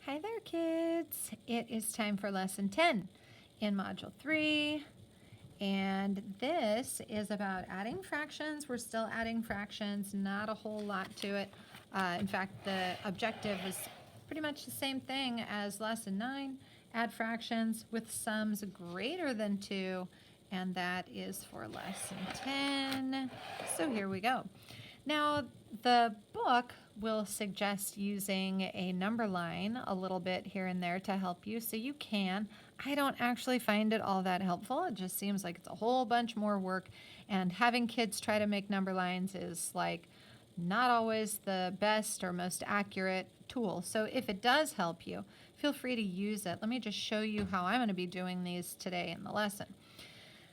Hi there, kids. It is time for lesson 10 in module 3. And this is about adding fractions. We're still adding fractions, not a whole lot to it. In fact, the objective is pretty much the same thing as lesson 9. Add fractions with sums greater than 2, and that is for lesson 10. So here we go. Now, the book will suggest using a number line a little bit here and there to help you, so you can. I don't actually find it all that helpful. It just seems like it's a whole bunch more work, and having kids try to make number lines is like not always the best or most accurate tool. So if it does help you, feel free to use it. Let me just show you how I'm going to be doing these today in the lesson.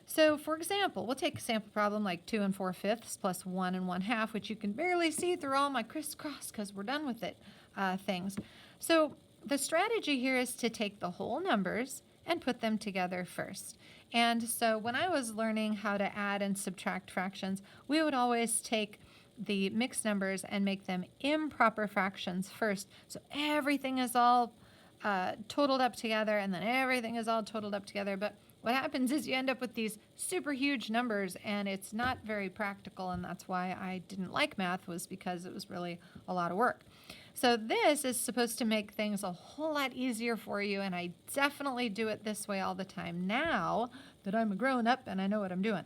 So for example, we'll take a sample problem like 2 4/5 plus 1 1/2, which you can barely see through all my crisscross because we're done with it things. So the strategy here is to take the whole numbers and put them together first. And so when I was learning how to add and subtract fractions, we would always take the mixed numbers and make them improper fractions first. So everything is all totaled up together, and then everything is all totaled up together. But what happens is you end up with these super huge numbers, and it's not very practical, and that's why I didn't like math, was because it was really a lot of work. So this is supposed to make things a whole lot easier for you, and I definitely do it this way all the time now that I'm a grown-up and I know what I'm doing.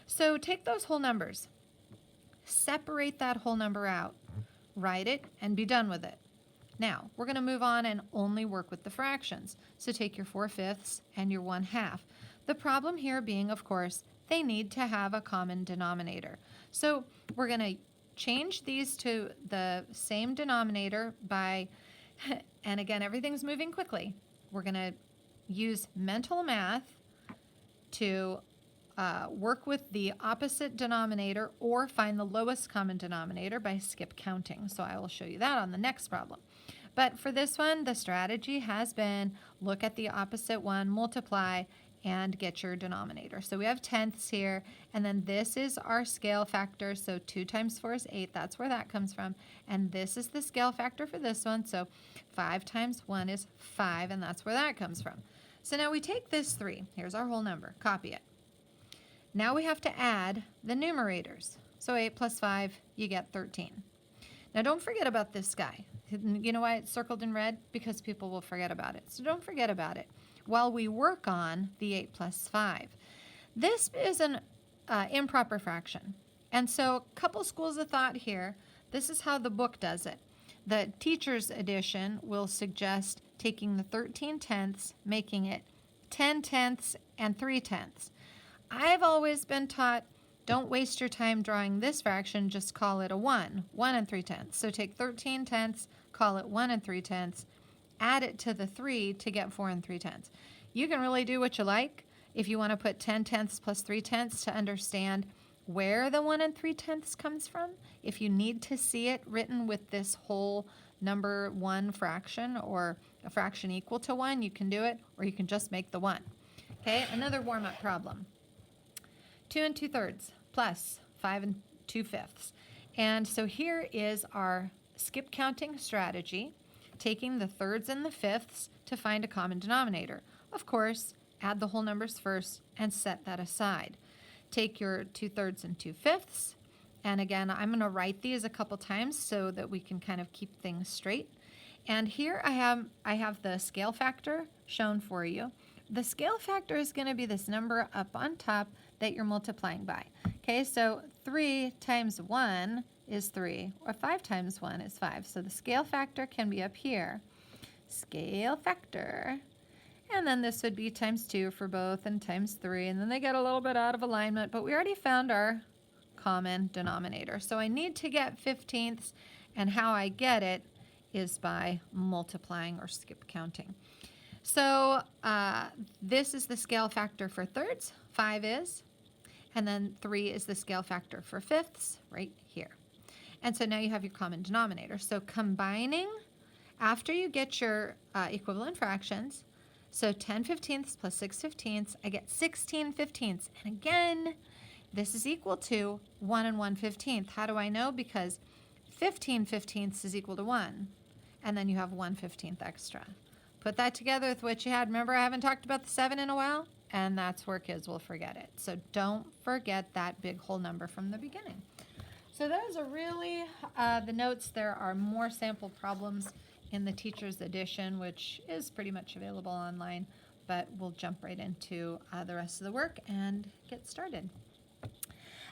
So take those whole numbers, separate that whole number out, write it, and be done with it. Now, we're going to move on and only work with the fractions. So take your 4/5 and your 1/2. The problem here being, of course, they need to have a common denominator. So we're going to change these to the same denominator by, and again, everything's moving quickly. We're going to use mental math to work with the opposite denominator or find the lowest common denominator by skip counting. So I will show you that on the next problem. But for this one, the strategy has been look at the opposite one, multiply, and get your denominator. So we have tenths here, and then this is our scale factor. So 2 times 4 is 8. That's where that comes from. And this is the scale factor for this one. So 5 times 1 is 5, and that's where that comes from. So now we take this 3. Here's our whole number. Copy it. Now we have to add the numerators. So 8 plus 5, you get 13. Now don't forget about this guy. You know why it's circled in red? Because people will forget about it. So don't forget about it while we work on the 8 plus 5. This is an improper fraction. And so a couple schools of thought here. This is how the book does it. The teacher's edition will suggest taking the 13 tenths, making it 10 tenths and 3 tenths. I've always been taught, don't waste your time drawing this fraction, just call it a 1 3 tenths. So take 13 tenths, call it 1 3 tenths, add it to the 3 to get 4 3 tenths. You can really do what you like. If you want to put 10 tenths plus 3 tenths to understand where the 1 3 tenths comes from, if you need to see it written with this whole number 1 fraction or a fraction equal to 1, you can do it, or you can just make the 1. Okay, another warm-up problem. 2 2/3 plus 5 2/5. And so here is our skip counting strategy, taking the thirds and the fifths to find a common denominator. Of course, add the whole numbers first and set that aside. Take your 2/3 and 2/5, and again, I'm going to write these a couple times so that we can kind of keep things straight. And here I have the scale factor shown for you. The scale factor is going to be this number up on top that you're multiplying by. Okay, so 3 times 1 is 3, or 5 times 1 is 5. So the scale factor can be up here. Scale factor. And then this would be times 2 for both and times 3. And then they get a little bit out of alignment, but we already found our common denominator. So I need to get 15ths, and how I get it is by multiplying or skip counting. So this is the scale factor for thirds, 5 is, and then 3 is the scale factor for fifths right here. And so now you have your common denominator. So combining, after you get your equivalent fractions, so 10 15ths plus 6 15ths, I get 16 15ths. And again, this is equal to 1 1/15. How do I know? Because 15 15ths is equal to 1. and then you have 1/15 extra. Put that together with what you had. Remember, I haven't talked about the 7 in a while, and that's where kids will forget it. So don't forget that big whole number from the beginning. So those are really the notes. There are more sample problems in the teacher's edition, which is pretty much available online, but we'll jump right into the rest of the work and get started.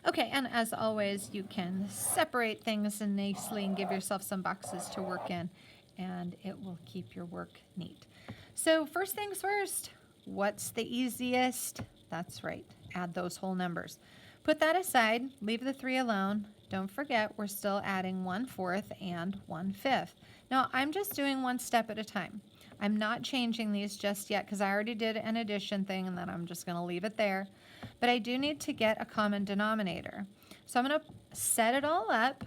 Okay, and as always, you can separate things nicely and give yourself some boxes to work in, and it will keep your work neat. So first things first, what's the easiest? That's right, add those whole numbers. Put that aside, leave the 3 alone. Don't forget, we're still adding 1/4 and 1/5. Now, I'm just doing one step at a time. I'm not changing these just yet because I already did an addition thing, and then I'm just going to leave it there. But I do need to get a common denominator. So I'm going to set it all up,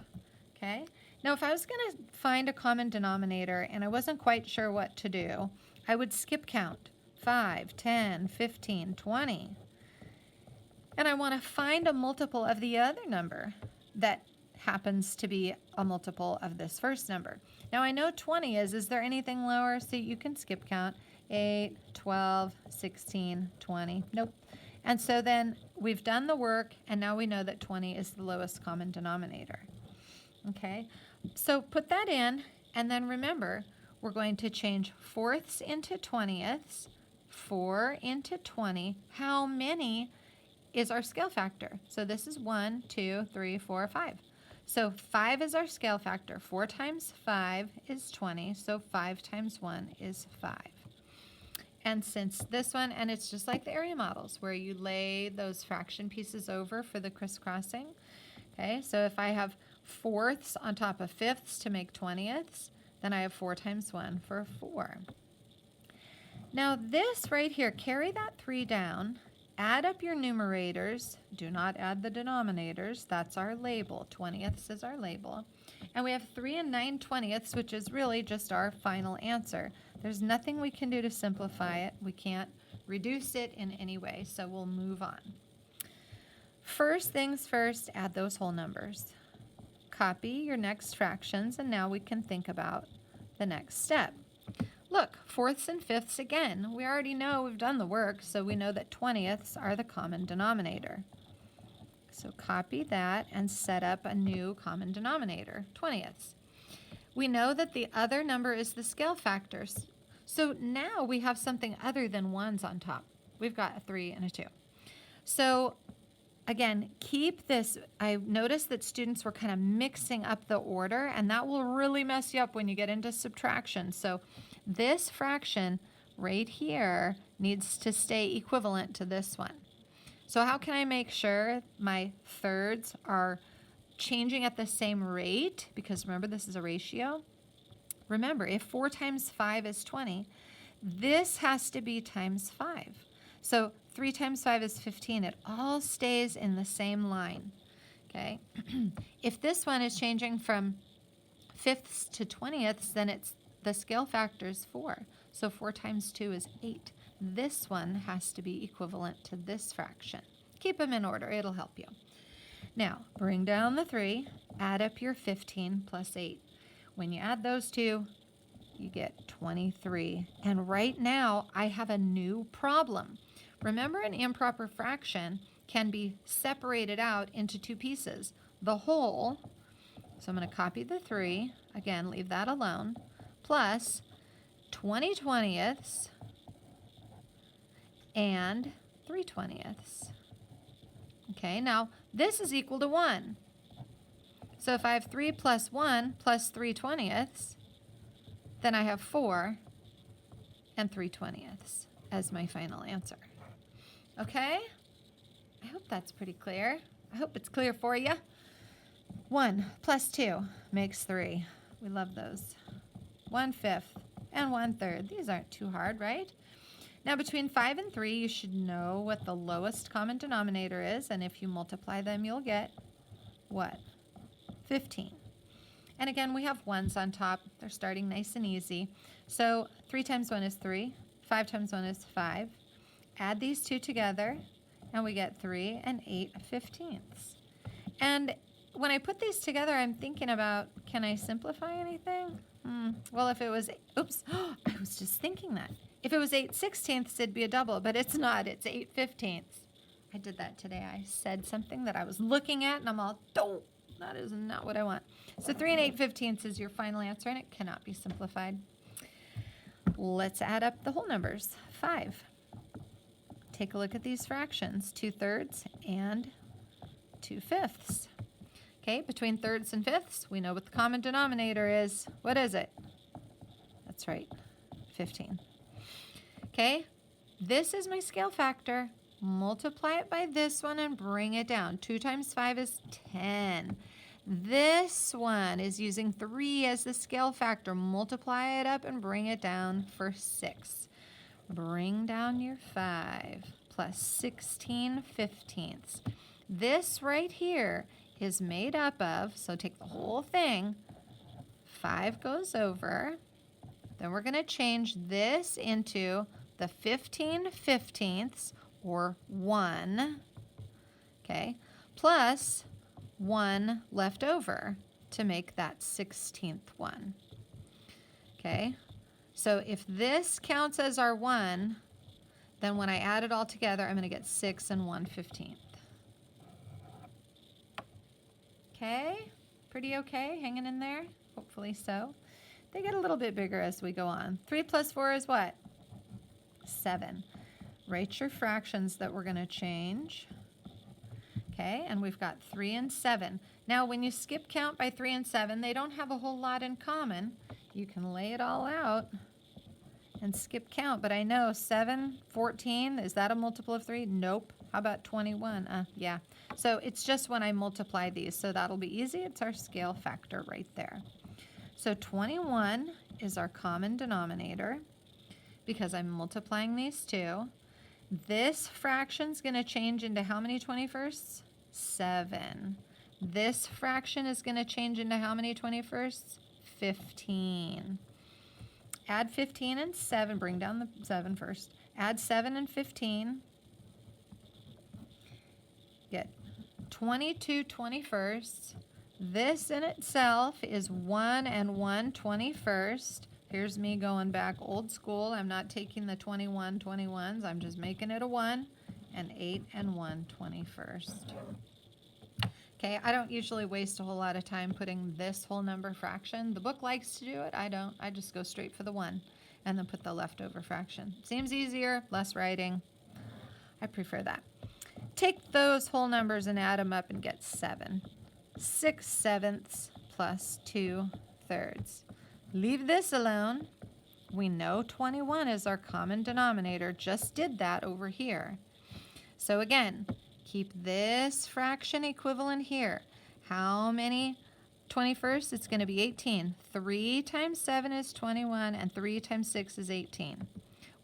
okay? Now, if I was going to find a common denominator and I wasn't quite sure what to do, I would skip count. 5, 10, 15, 20. And I want to find a multiple of the other number that happens to be a multiple of this first number. Now I know 20 is there anything lower? So you can skip count. 8, 12, 16, 20. Nope. And so then we've done the work, and now we know that 20 is the lowest common denominator. Okay, so put that in, and then remember, we're going to change fourths into 20ths, 4 into 20. How many is our scale factor? So this is 1, 2, 3, 4, 5. So 5 is our scale factor. 4 times 5 is 20, so 5 times 1 is 5. And since this one, and it's just like the area models where you lay those fraction pieces over for the crisscrossing. Okay, so if I have fourths on top of fifths to make 20ths, then I have 4 times 1 for 4. Now this right here, carry that 3 down. Add up your numerators. Do not add the denominators. That's our label. 20ths is our label. And we have 3 and 9/20ths, which is really just our final answer. There's nothing we can do to simplify it. We can't reduce it in any way, so we'll move on. First things first, add those whole numbers. Copy your next fractions, and now we can think about the next step. Look, fourths and fifths again. We already know we've done the work, so we know that 20ths are the common denominator. So copy that and set up a new common denominator, 20ths. We know that the other number is the scale factors. So now we have something other than 1s on top. We've got a 3 and a 2. So again, keep this. I noticed that students were kind of mixing up the order, and that will really mess you up when you get into subtraction. So this fraction right here needs to stay equivalent to this one. So how can I make sure my thirds are changing at the same rate? Because remember, this is a ratio. Remember, if 4 times 5 is 20, this has to be times 5. So 3 times 5 is 15. It all stays in the same line, okay? If this one is changing from fifths to 20ths, then it's the scale factor is 4. So 4 times 2 is 8. This one has to be equivalent to this fraction. Keep them in order. It'll help you. Now, bring down the 3. Add up your 15 plus 8. When you add those two, you get 23. And right now, I have a new problem. Remember, an improper fraction can be separated out into 2 pieces. The whole, so I'm going to copy the 3. Again, leave that alone. Plus 20 20ths and 3 20ths. Okay, now this is equal to 1. So if I have 3 plus 1 plus 3 20ths, then I have 4 and 3 20ths as my final answer. Okay? I hope that's pretty clear. I hope it's clear for you. 1 plus 2 makes 3. We love those. 1/5 and 1/3. These aren't too hard, right? Now between 5 and 3, you should know what the lowest common denominator is, and if you multiply them, you'll get what? 15. And again, we have 1s on top. They're starting nice and easy. So 3 times 1 is 3. 5 times 1 is 5. Add these two together, and we get 3 and 8/15. And when I put these together, I'm thinking about, can I simplify anything? Well, if it was, oops, I was just thinking that. If it was 8/16, it'd be a double, but it's not. It's 8/15. I did that today. I said something that I was looking at, and I'm all, oh, that is not what I want. So 3 and 8/15 is your final answer, and it cannot be simplified. Let's add up the whole numbers. 5. Take a look at these fractions, 2/3 and 2/5. Okay, between thirds and fifths, we know what the common denominator is. What is it? That's right, 15. Okay, this is my scale factor. Multiply it by this one and bring it down. 2 times 5 is 10. This one is using 3 as the scale factor. Multiply it up and bring it down for 6. Bring down your 5 plus 16/15. This right here is made up of, so take the whole thing, 5 goes over, then we're going to change this into the 15/15, or 1, okay, plus 1 left over to make that 16th one. Okay, so if this counts as our 1, then when I add it all together, I'm going to get 6 and 1/15. Okay, pretty okay, hanging in there? Hopefully so. They get a little bit bigger as we go on. 3 plus 4 is what? 7. Write your fractions that we're going to change. Okay, and we've got 3 and 7. Now, when you skip count by 3 and 7, they don't have a whole lot in common. You can lay it all out and skip count, but I know 7, 14, is that a multiple of 3? Nope. How about 21? Yeah. So it's just when I multiply these, so that'll be easy. It's our scale factor right there. So 21 is our common denominator because I'm multiplying these two. This fraction's going to change into how many 21sts? 7. This fraction is going to change into how many 21sts? 15. Add 15 and 7. Bring down the 7 first. Add 7 and 15. Get 22 21sts. This in itself is 1 and 1 21st. Here's me going back old school. I'm not taking the 21 21s. I'm just making it a 1. And 8 and 1 21st. Okay, I don't usually waste a whole lot of time putting this whole number fraction. The book likes to do it. I don't. I just go straight for the 1 and then put the leftover fraction. Seems easier, less writing. I prefer that. Take those whole numbers and add them up and get 7. 6/7 plus 2/3. Leave this alone. We know 21 is our common denominator. Just did that over here. So again, keep this fraction equivalent here. How many 21st? It's going to be 18. 3 times 7 is 21, and 3 times 6 is 18.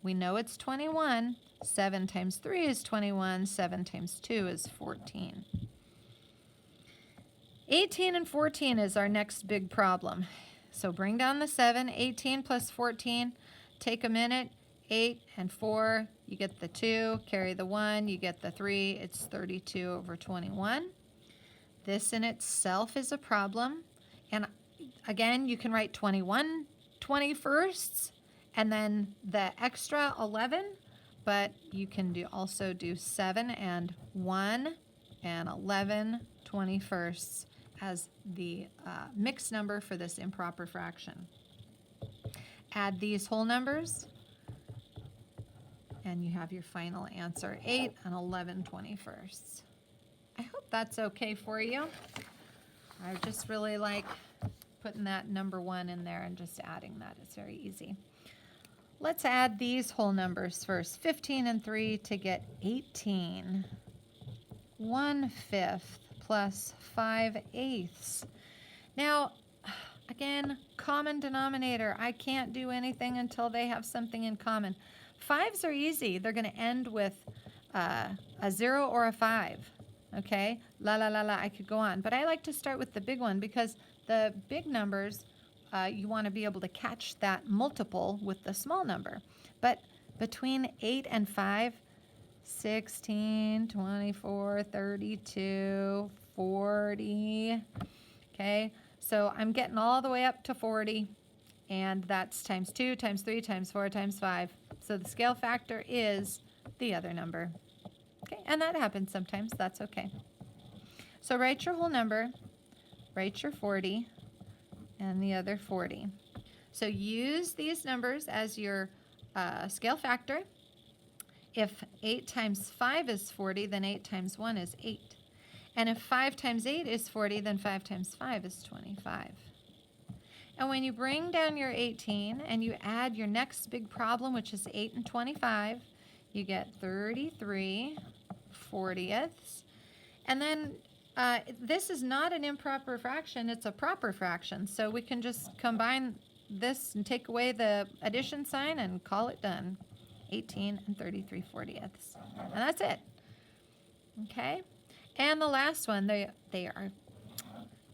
We know it's 21. 7 times 3 is 21. 7 times 2 is 14. 18 and 14 is our next big problem. So bring down the 7. 18 plus 14. Take a minute. 8 and 4. You get the 2. Carry the 1. You get the 3. It's 32 over 21. This in itself is a problem. And again, you can write 21 21sts and then the extra 11. But you can also do 7 and 1 and 11 21sts as the mixed number for this improper fraction. Add these whole numbers, and you have your final answer, 8 and 11 21sts. I hope that's okay for you. I just really like putting that number 1 in there and just adding that. It's very easy. Let's add these whole numbers first. 15 and 3 to get 18. 1/5 plus 5/8. Now, again, common denominator. I can't do anything until they have something in common. 5s are easy. They're going to end with a 0 or a 5. Okay? La, la, la, la. I could go on. But I like to start with the big one because the big numbers, you want to be able to catch that multiple with the small number. But between 8 and 5, 16, 24, 32, 40. Okay, so I'm getting all the way up to 40. And that's times 2, times 3, times 4, times 5. So the scale factor is the other number. Okay, and that happens sometimes. That's okay. So write your whole number, write your 40, and the other 40. So use these numbers as your scale factor. If 8 times 5 is 40, then 8 times 1 is 8. And if 5 times 8 is 40, then 5 times 5 is 25. And when you bring down your 18 and you add your next big problem, which is 8 and 25, you get 33 40ths. And then this is not an improper fraction, it's a proper fraction. So we can just combine this and take away the addition sign and call it done. 18 and 33 40ths. And that's it. Okay? And the last one, they are,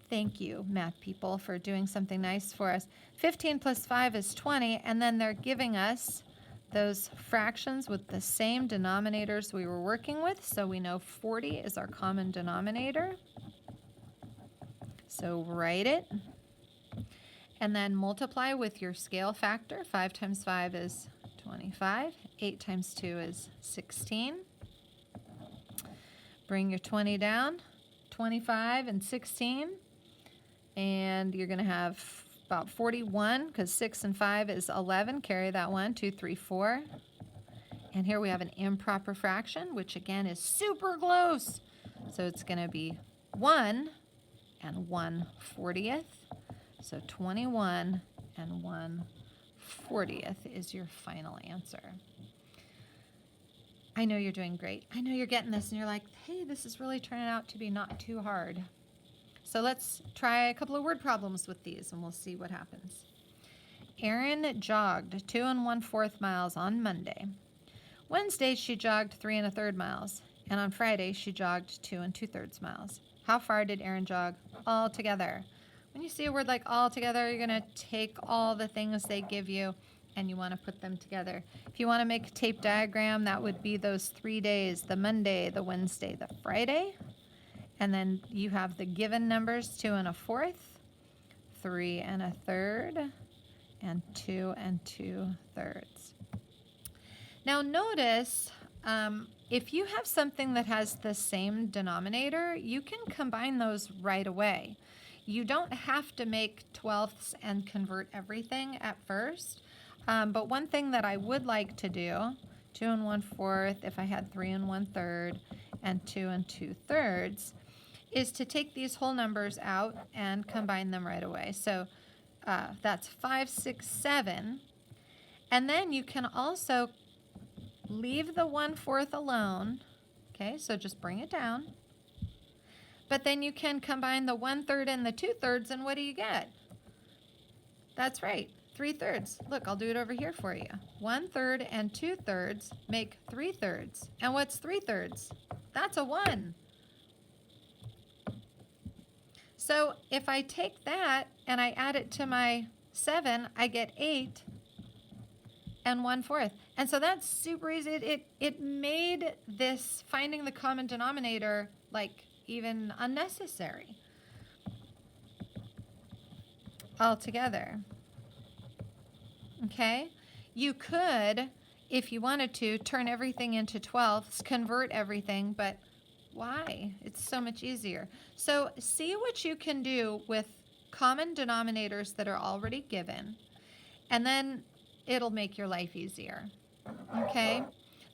thank you, math people, for doing something nice for us. 15 plus 5 is 20, and then they're giving us those fractions with the same denominators we were working with. So we know 40 is our common denominator. So write it. And then multiply with your scale factor. 5 times 5 is 25. 8 times 2 is 16. Bring your 20 down. 25 and 16. And you're going to have about 41, because 6 and 5 is 11. Carry that one. 2, 3, 4. And here we have an improper fraction, which again is super close. So it's going to be 1 and 1/40th. So 21 and 1/40th is your final answer. I know you're doing great. I know you're getting this and you're like, hey, this is really turning out to be not too hard. So let's try a couple of word problems with these and we'll see what happens. Erin jogged 2 1/4 miles on Monday. Wednesday, she jogged 3 1/3 miles. And on Friday, she jogged 2 2/3 miles. How far did Erin jog all together? When you see a word like all together, you're going to take all the things they give you and you want to put them together. If you want to make a tape diagram, that would be those 3 days, the Monday, the Wednesday, the Friday. And then you have the given numbers, 2 1/4, 3 1/3, and 2 2/3. Now notice, if you have something that has the same denominator, you can combine those right away. You don't have to make 12ths and convert everything at first. But one thing that I would like to do, 2 1/4, if I had 3 1/3, and 2 2/3, is to take these whole numbers out and combine them right away. So that's 5, 6, 7. And then you can also leave the 1/4 alone. Okay, so just bring it down. But then you can combine the 1/3 and the 2/3, and what do you get? That's right, 3/3. Look, I'll do it over here for you. 1/3 and 2/3 make 3/3. And what's 3/3? That's a 1. So if I take that and I add it to my 7, I get 8 and 1/4. And so that's super easy. It made this finding the common denominator like even unnecessary altogether. Okay? You could, if you wanted to, turn everything into 12ths, convert everything, but why? It's so much easier. So see what you can do with common denominators that are already given, and then it'll make your life easier. Okay?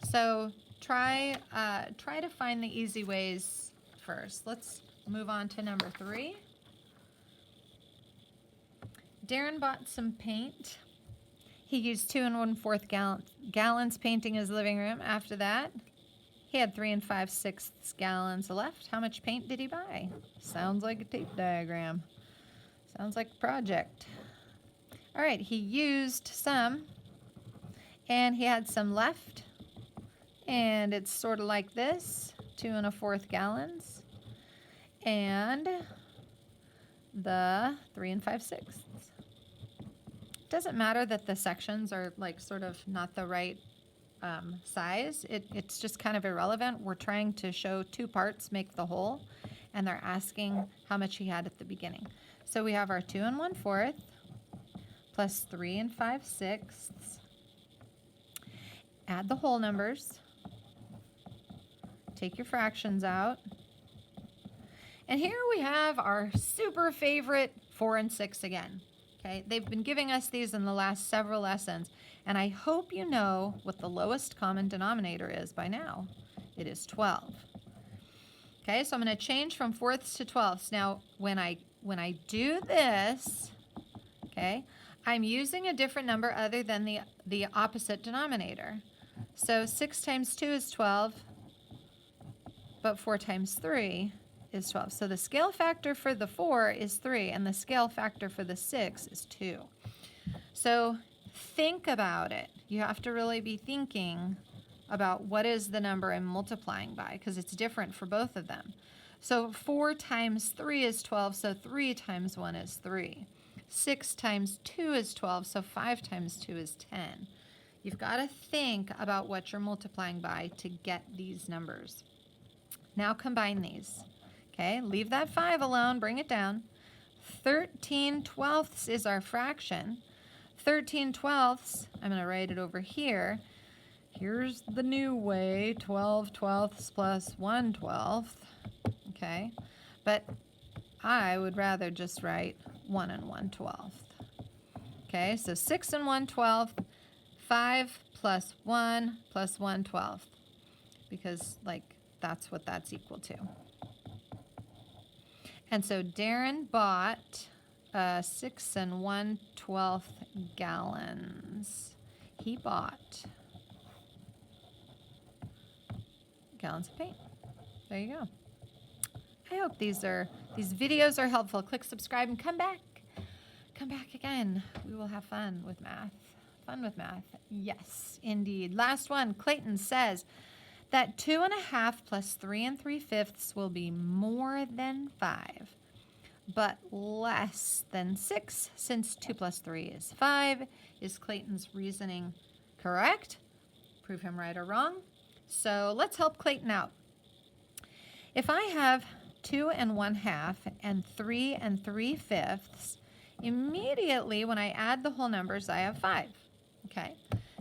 So try to find the easy ways first. Let's move on to number 3. Darren bought some paint. He used 2 1/4 gallons painting his living room. After that, he had 3 5/6 gallons left. How much paint did he buy? Sounds like a tape diagram. Sounds like a project. All right, he used some, and he had some left. And it's sort of like this, 2 1/4 gallons. And the 3 5/6. Doesn't matter that the sections are like sort of not the right size. It's just kind of irrelevant. We're trying to show 2 parts make the whole, and they're asking how much he had at the beginning. So we have our 2 1/4 plus 3 5/6. Add the whole numbers. Take your fractions out. And here we have our super favorite 4 and 6 again. Okay, they've been giving us these in the last several lessons, and I hope you know what the lowest common denominator is by now. It is 12. Okay, so I'm going to change from fourths to 12ths. Now, when I do this, okay, I'm using a different number other than the opposite denominator. So 6 times 2 is 12, but 4 times 3 is 12. So the scale factor for the 4 is 3, and the scale factor for the 6 is 2. So think about it. You have to really be thinking about what is the number I'm multiplying by, because it's different for both of them. So 4 times 3 is 12, so 3 times 1 is 3. 6 times 2 is 12, so 5 times 2 is 10. You've got to think about what you're multiplying by to get these numbers. Now combine these. Okay, leave that 5 alone, bring it down. 13/12 is our fraction. 13/12, I'm going to write it over here. Here's the new way, 12/12 plus 1/12. Okay, but I would rather just write 1 and 1/12. Okay, so 6 and 1/12, 5 plus 1 plus 1/12, because that's what that's equal to. And so Darren bought 6 and 1/12 gallons. He bought gallons of paint. There you go. I hope these videos are helpful. Click subscribe and come back. Come back again. We will have fun with math. Fun with math. Yes, indeed. Last one. Clayton says that 2 1/2 plus 3 3/5 will be more than 5, but less than 6, since 2 plus 3 is 5. Is Clayton's reasoning correct? Prove him right or wrong. So let's help Clayton out. If I have 2 1/2 and 3 3/5, immediately when I add the whole numbers, I have 5. Okay.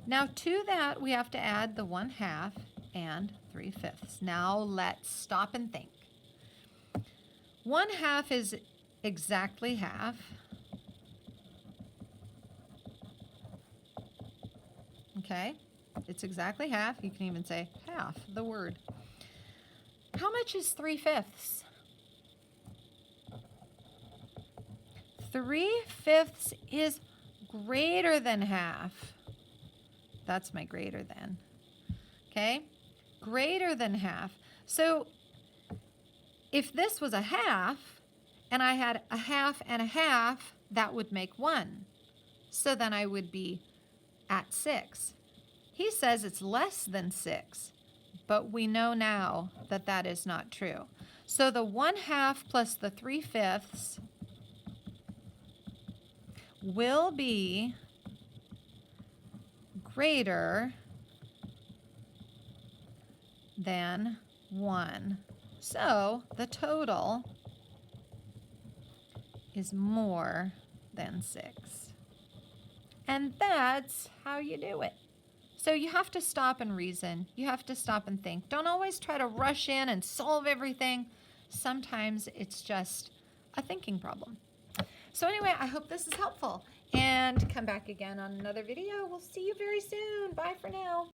Now to that, we have to add the 1/2 and 3/5. Now let's stop and think. 1/2 is exactly half. Okay, it's exactly half. You can even say half the word. How much is 3/5? 3/5 is greater than half. That's my greater than. Okay, greater than half. So if this was a half and I had a half and a half, that would make 1. So then I would be at 6. He says it's less than 6, but we know now that that is not true. So the 1/2 plus the 3/5 will be greater than 1. So the total is more than 6. And that's how you do it. So you have to stop and reason. You have to stop and think. Don't always try to rush in and solve everything. Sometimes it's just a thinking problem. So anyway, I hope this is helpful. And come back again on another video. We'll see you very soon. Bye for now.